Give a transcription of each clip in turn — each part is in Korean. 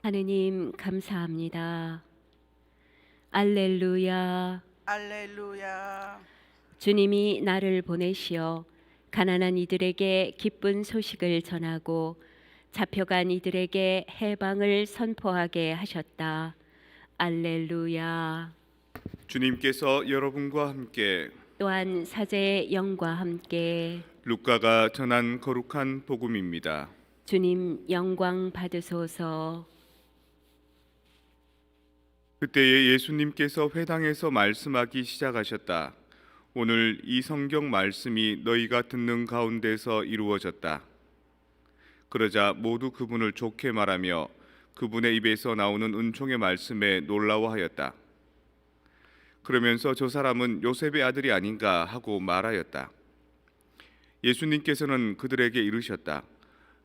하느님 감사합니다. 알렐루야. 알렐루야. 주님이 나를 보내시어 가난한 이들에게 기쁜 소식을 전하고 잡혀간 이들에게 해방을 선포하게 하셨다. 알렐루야. 주님께서 여러분과 함께 또한 사제의 영과 함께 루카가 전한 거룩한 복음입니다. 주님 영광 받으소서. 그때에 예수님께서 회당에서 말씀하기 시작하셨다. 오늘 이 성경 말씀이 너희가 듣는 가운데서 이루어졌다. 그러자 모두 그분을 좋게 말하며 그분의 입에서 나오는 은총의 말씀에 놀라워하였다. 그러면서 저 사람은 요셉의 아들이 아닌가 하고 말하였다. 예수님께서는 그들에게 이르셨다.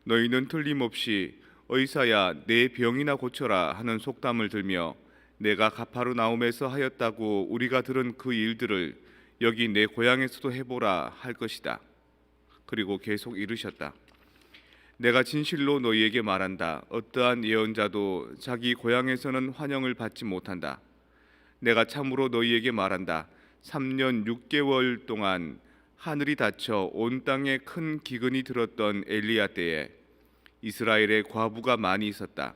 너희는 틀림없이 의사야 내 병이나 고쳐라 하는 속담을 들며 내가 가파르나움에서 하였다고 우리가 들은 그 일들을 여기 내 고향에서도 해보라 할 것이다. 그리고 계속 이르셨다. 내가 진실로 너희에게 말한다. 어떠한 예언자도 자기 고향에서는 환영을 받지 못한다. 내가 참으로 너희에게 말한다. 3년 6개월 동안 하늘이 닫혀 온 땅에 큰 기근이 들었던 엘리야 때에 이스라엘에 과부가 많이 있었다.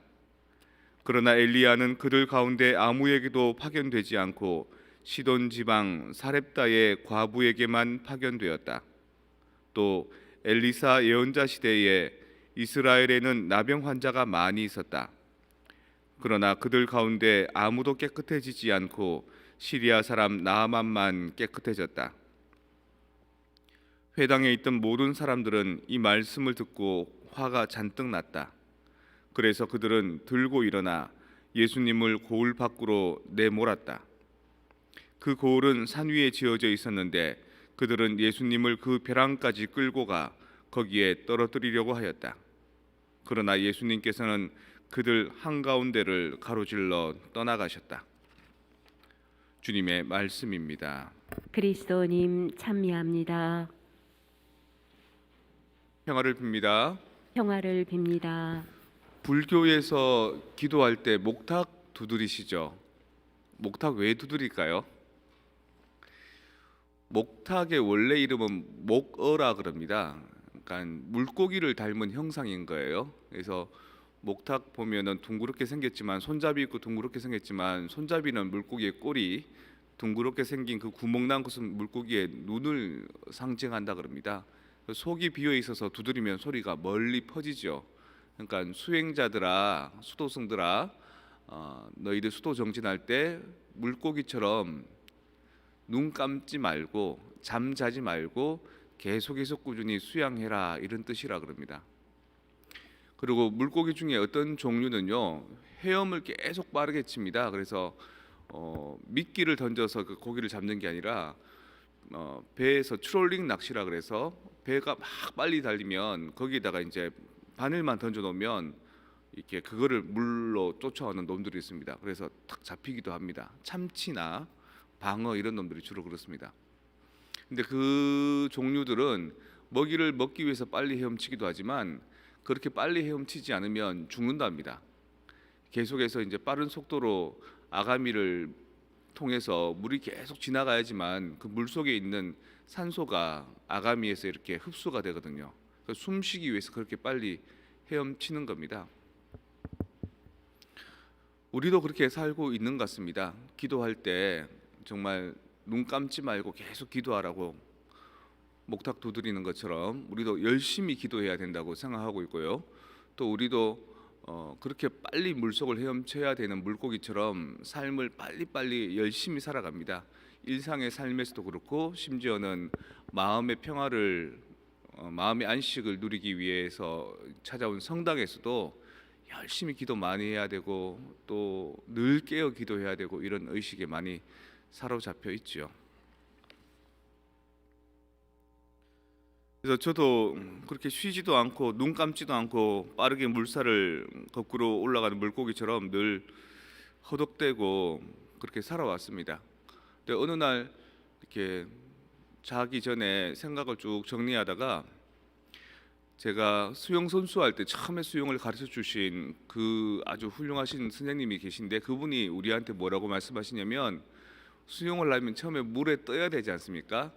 그러나 엘리야는 그들 가운데 아무에게도 파견되지 않고 시돈 지방 사렙다의 과부에게만 파견되었다. 또 엘리사 예언자 시대에 이스라엘에는 나병 환자가 많이 있었다. 그러나 그들 가운데 아무도 깨끗해지지 않고 시리아 사람 나아만만 깨끗해졌다. 회당에 있던 모든 사람들은 이 말씀을 듣고 화가 잔뜩 났다. 그래서 그들은 들고 일어나 예수님을 고을 밖으로 내몰았다. 그 고을은 산 위에 지어져 있었는데 그들은 예수님을 그 벼랑까지 끌고 가 거기에 떨어뜨리려고 하였다. 그러나 예수님께서는 그들 한가운데를 가로질러 떠나가셨다. 주님의 말씀입니다. 그리스도님 찬미합니다. 평화를 빕니다. 평화를 빕니다. 불교에서 기도할 때 목탁 두드리시죠? 목탁 왜 두드릴까요? 목탁의 원래 이름은 목어라 그럽니다. 그러니까 물고기를 닮은 형상인 거예요. 그래서 목탁 보면은 둥그렇게 생겼지만 손잡이 있고 둥그렇게 생겼지만 손잡이는 물고기의 꼬리, 둥그렇게 생긴 그 구멍 난 것은 물고기의 눈을 상징한다 그럽니다. 속이 비어 있어서 두드리면 소리가 멀리 퍼지죠. 그러니까 수행자들아, 수도승들아, 너희들 수도 정진할 때 물고기처럼 눈 감지 말고 잠자지 말고 계속 꾸준히 수양해라 이런 뜻이라 그럽니다. 그리고 물고기 중에 어떤 종류는요 헤엄을 계속 빠르게 칩니다. 그래서 미끼를 던져서 그 고기를 잡는 게 아니라 배에서 트롤링 낚시라 그래서 배가 막 빨리 달리면 거기에다가 이제 바늘만 던져 놓으면 이렇게 그거를 물로 쫓아오는 놈들이 있습니다. 그래서 탁 잡히기도 합니다. 참치나 방어 이런 놈들이 주로 그렇습니다. 근데 그 종류들은 먹이를 먹기 위해서 빨리 헤엄치기도 하지만 그렇게 빨리 헤엄치지 않으면 죽는답니다. 계속해서 이제 빠른 속도로 아가미를 통해서 물이 계속 지나가야지만 그 물 속에 있는 산소가 아가미에서 이렇게 흡수가 되거든요. 그래서 숨쉬기 위해서 그렇게 빨리 헤엄치는 겁니다. 우리도 그렇게 살고 있는 것 같습니다. 기도할 때 정말 눈 감지 말고 계속 기도하라고 목탁 두드리는 것처럼 우리도 열심히 기도해야 된다고 생각하고 있고요. 또 우리도 그렇게 빨리 물속을 헤엄쳐야 되는 물고기처럼 삶을 빨리빨리 열심히 살아갑니다. 일상의 삶에서도 그렇고 심지어는 마음의 평화를 마음의 안식을 누리기 위해서 찾아온 성당에서도 열심히 기도 많이 해야 되고 또 늘 깨어 기도해야 되고 이런 의식에 많이 사로잡혀 있죠. 그래서 저도 그렇게 쉬지도 않고 눈 감지도 않고 빠르게 물살을 거꾸로 올라가는 물고기처럼 늘 허덕대고 그렇게 살아왔습니다. 근데 어느 날 이렇게 자기 전에 생각을 쭉 정리하다가 제가 수영 선수할 때 처음에 수영을 가르쳐 주신 그 아주 훌륭하신 선생님이 계신데, 그분이 우리한테 뭐라고 말씀하시냐면, 수영을 하면 처음에 물에 떠야 되지 않습니까?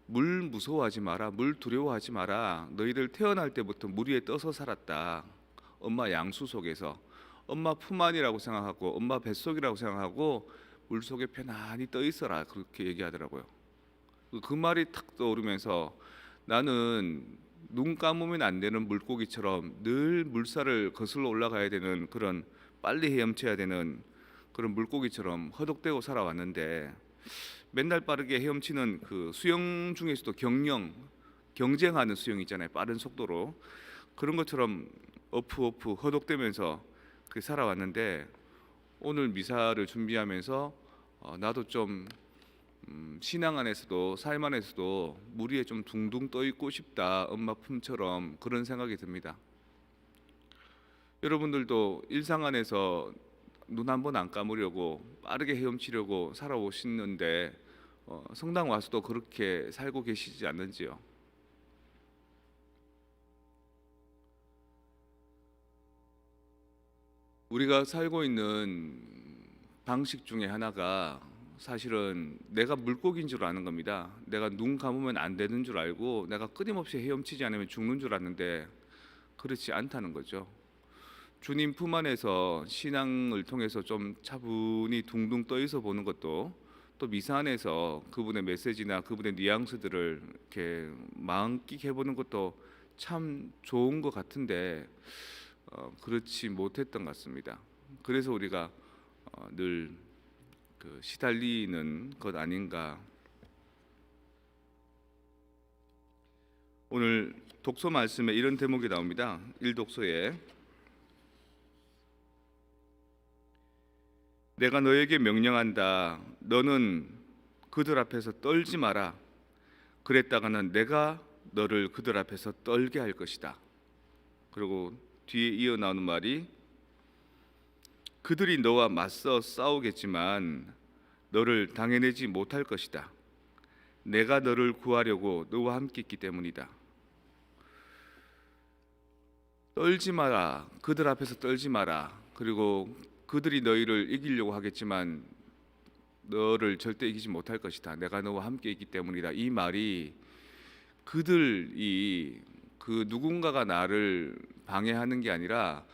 물 무서워하지 마라, 물 두려워하지 마라. 너희들 태어날 때부터 물 위에 떠서 살았다. 엄마 양수 속에서 엄마 품 안이라고 생각하고 엄마 뱃속이라고 생각하고 물 속에 편안히 떠 있어라, 그렇게 얘기하더라고요. 그 말이 탁 떠오르면서 나는 눈 감으면 안 되는 물고기처럼 늘 물살을 거슬러 올라가야 되는, 그런 빨리 헤엄쳐야 되는 그런 물고기처럼 허덕대고 살아왔는데, 맨날 빠르게 헤엄치는 그 수영 중에서도 경쟁하는 수영 있잖아요. 빠른 속도로. 그런 것처럼 어프 허덕대면서 그 살아왔는데, 오늘 미사를 준비하면서 나도 좀 신앙 안에서도 삶 안에서도 물 위에 좀 둥둥 떠 있고 싶다, 엄마 품처럼, 그런 생각이 듭니다. 여러분들도 일상 안에서 눈 한 번 안 감으려고 빠르게 헤엄치려고 살아오시는데 성당 와서도 그렇게 살고 계시지 않는지요? 우리가 살고 있는 방식 중에 하나가 사실은 내가 물고기인 줄 아는 겁니다. 내가 눈 감으면 안 되는 줄 알고 내가 끊임없이 헤엄치지 않으면 죽는 줄 아는데, 그렇지 않다는 거죠. 주님 품 안에서 신앙을 통해서 좀 차분히 둥둥 떠 있어 보는 것도, 또 미사 안에서 그분의 메시지나 그분의 뉘앙스들을 이렇게 마음깊게 해보는 것도 참 좋은 것 같은데 그렇지 못했던 것 같습니다. 그래서 우리가 늘 시달리는 것 아닌가. 오늘 독서 말씀에 이런 대목이 나옵니다. 1독서에 내가 너에게 명령한다. 너는 그들 앞에서 떨지 마라. 그랬다가는 내가 너를 그들 앞에서 떨게 할 것이다. 그리고 뒤에 이어 나오는 말이 그들이 너와 맞서 싸우겠지만 너를 당해내지 못할 것이다. 내가 너를 구하려고 너와 함께 있기 때문이다. 떨지 마라. 그들 앞에서 떨지 마라. 그리고 그들이 너희를 이기려고 하겠지만 너를 절대 이기지 못할 것이다. 내가 너와 함께 있기 때문이다. 이 말이 그들이 그 누군가가 나를 방해하는 게 아니라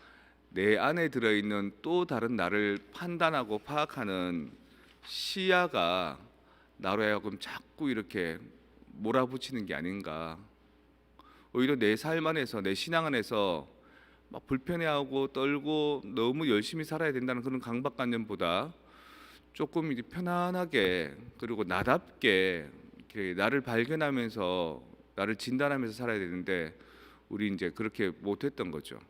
내 안에 들어있는 또 다른 나를 판단하고 파악하는 시야가 나로 하여금 자꾸 이렇게 몰아붙이는 게 아닌가. 오히려 내 삶 안에서, 내 신앙 안에서 막 불편해하고 떨고 너무 열심히 살아야 된다는 그런 강박관념보다 조금 이제 편안하게, 그리고 나답게 이렇게 나를 발견하면서 나를 진단하면서 살아야 되는데 우리 이제 그렇게 못했던 거죠.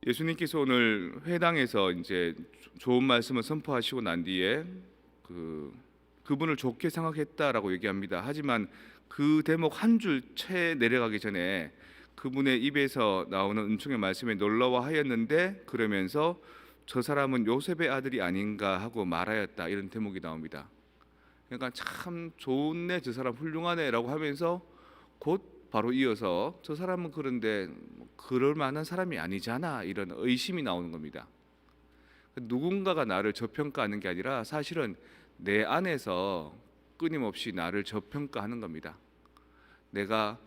예수님께서 오늘 회당에서 이제 좋은 말씀을 선포하시고 난 뒤에 그분을 좋게 생각했다라고 얘기합니다. 하지만 그 대목 한 줄 채 내려가기 전에 그분의 입에서 나오는 은총의 말씀에 놀라워하였는데 그러면서 저 사람은 요셉의 아들이 아닌가 하고 말하였다, 이런 대목이 나옵니다. 그러니까 참 좋네, 저 사람 훌륭하네라고 하면서 곧 바로 이어서 저 사람은 그런데 그럴 만한 사람이 아니잖아, 이런 의심이 나오는 겁니다. 누군가가 나를 저평가하는 게 아니라 사실은 내 안에서 끊임없이 나를 저평가하는 겁니다. 내가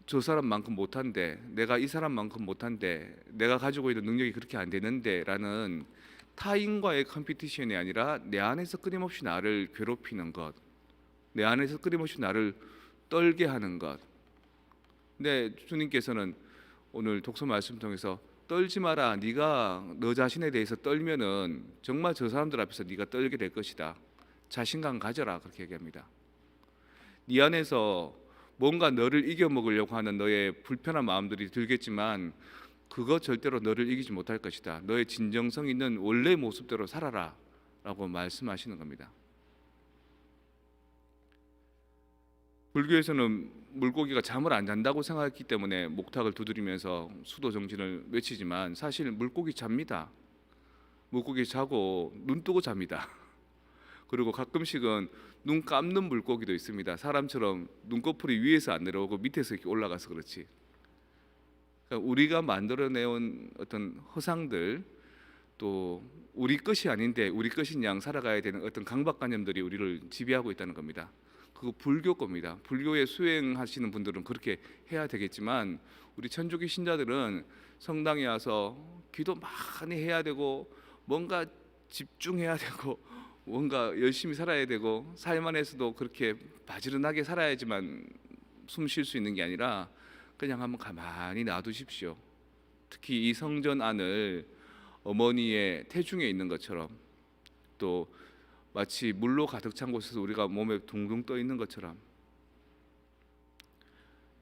저 사람만큼 못한데, 내가 이 사람만큼 못한데, 내가 가지고 있는 능력이 그렇게 안 되는데 라는 타인과의 컴피티션이 아니라 내 안에서 끊임없이 나를 괴롭히는 것, 내 안에서 끊임없이 나를 떨게 하는 것. 근데 주님께서는 오늘 독서 말씀 통해서 떨지 마라. 네가 너 자신에 대해서 떨면은 정말 저 사람들 앞에서 네가 떨게 될 것이다. 자신감 가져라, 그렇게 얘기합니다. 네 안에서 뭔가 너를 이겨먹으려고 하는 너의 불편한 마음들이 들겠지만 그거 절대로 너를 이기지 못할 것이다. 너의 진정성 있는 원래 모습대로 살아라 라고 말씀하시는 겁니다. 불교에서는 물고기가 잠을 안 잔다고 생각했기 때문에 목탁을 두드리면서 수도 정진을 외치지만 사실 물고기 잡니다. 물고기 자고 눈 뜨고 잡니다. 그리고 가끔씩은 눈 감는 물고기도 있습니다. 사람처럼 눈꺼풀이 위에서 안 내려오고 밑에서 이렇게 올라가서 그렇지. 그러니까 우리가 만들어내온 어떤 허상들, 또 우리 것이 아닌데 우리 것인 양 살아가야 되는 어떤 강박관념들이 우리를 지배하고 있다는 겁니다. 그거 불교 겁니다. 불교에 수행하시는 분들은 그렇게 해야 되겠지만 우리 천주교 신자들은 성당에 와서 기도 많이 해야 되고 뭔가 집중해야 되고 뭔가 열심히 살아야 되고 삶 안에서도 그렇게 바지런하게 살아야지만 숨 쉴 수 있는 게 아니라 그냥 한번 가만히 놔두십시오. 특히 이 성전 안을 어머니의 태중에 있는 것처럼, 또 마치 물로 가득 찬 곳에서 우리가 몸에 둥둥 떠 있는 것처럼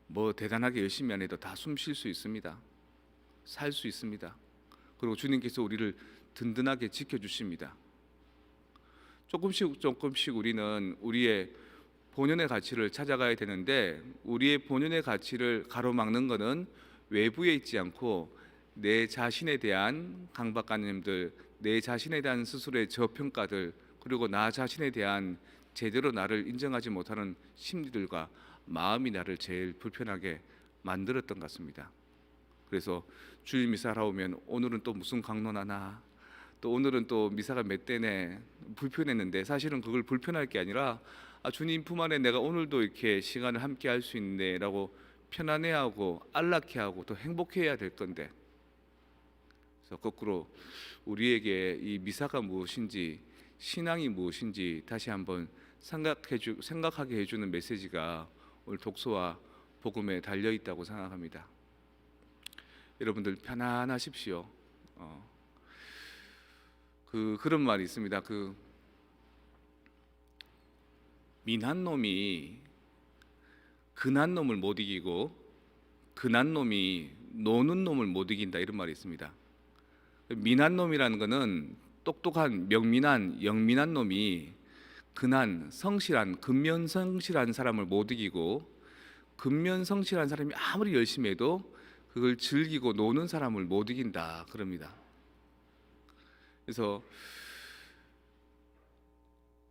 뭐 대단하게 열심히 안 해도 다 숨 쉴 수 있습니다. 살 수 있습니다. 그리고 주님께서 우리를 든든하게 지켜주십니다. 조금씩 우리는 우리의 본연의 가치를 찾아가야 되는데, 우리의 본연의 가치를 가로막는 것은 외부에 있지 않고 내 자신에 대한 강박관념들, 내 자신에 대한 스스로의 저평가들, 그리고 나 자신에 대한 제대로 나를 인정하지 못하는 심리들과 마음이 나를 제일 불편하게 만들었던 것 같습니다. 그래서 주일 미사를 오면 오늘은 또 무슨 강론하나, 또 오늘은 또 미사가 몇 대네, 불편했는데 사실은 그걸 불편할 게 아니라 주님 품 안에 내가 오늘도 이렇게 시간을 함께 할 수 있네라고 편안해하고 안락해하고 또 행복해야 될 건데, 그래서 거꾸로 우리에게 이 미사가 무엇인지, 신앙이 무엇인지 다시 한번 생각하게 해주는 메시지가 오늘 독서와 복음에 달려 있다고 생각합니다. 여러분들 편안하십시오. 그런 말이 있습니다. 민한 놈이 근한 놈을 못 이기고 근한 놈이 노는 놈을 못 이긴다, 이런 말이 있습니다. 민한 놈이라는 것은 똑똑한 명민한 영민한 놈이 근한 성실한 근면성실한 사람을 못 이기고, 근면성실한 사람이 아무리 열심히 해도 그걸 즐기고 노는 사람을 못 이긴다, 그럽니다. 그래서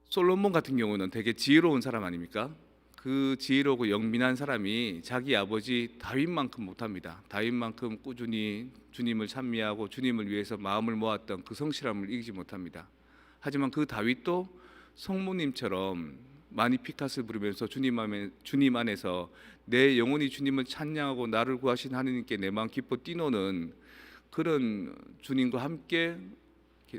솔로몬 같은 경우는 되게 지혜로운 사람 아닙니까? 그 지혜롭고 영민한 사람이 자기 아버지 다윗만큼 못합니다. 다윗만큼 꾸준히 주님을 찬미하고 주님을 위해서 마음을 모았던 그 성실함을 이기지 못합니다. 하지만 그 다윗도 성모님처럼 마니피캇을 부르면서 주님 안에서 내 영혼이 주님을 찬양하고 나를 구하신 하느님께 내 마음 기뻐 뛰노는 그런 주님과 함께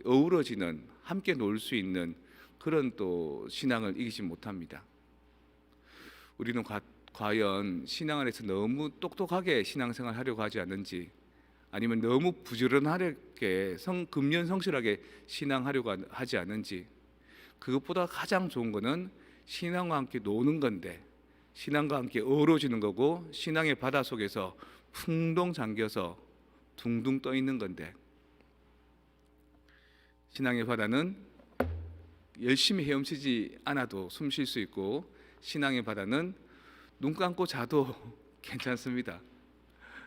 어우러지는, 함께 놀 수 있는 그런 또 신앙을 이기지 못합니다. 우리는 과연 신앙 안에서 너무 똑똑하게 신앙생활 하려고 하지 않는지, 아니면 너무 부지런하게 근면성실하게 신앙하려고 하지 않는지, 그것보다 가장 좋은 거는 신앙과 함께 노는 건데, 신앙과 함께 어우러지는 거고, 신앙의 바다 속에서 풍덩 잠겨서 둥둥 떠 있는 건데, 신앙의 바다는 열심히 헤엄치지 않아도 숨 쉴 수 있고, 신앙의 바다는 눈 감고 자도 괜찮습니다.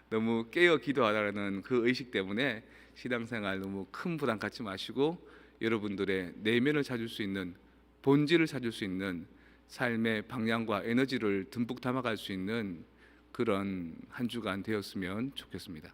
너무 깨어 기도하라는 그 의식 때문에 신앙생활 너무 큰 부담 갖지 마시고, 여러분들의 내면을 찾을 수 있는, 본질을 찾을 수 있는 삶의 방향과 에너지를 듬뿍 담아갈 수 있는 그런 한 주간 되었으면 좋겠습니다.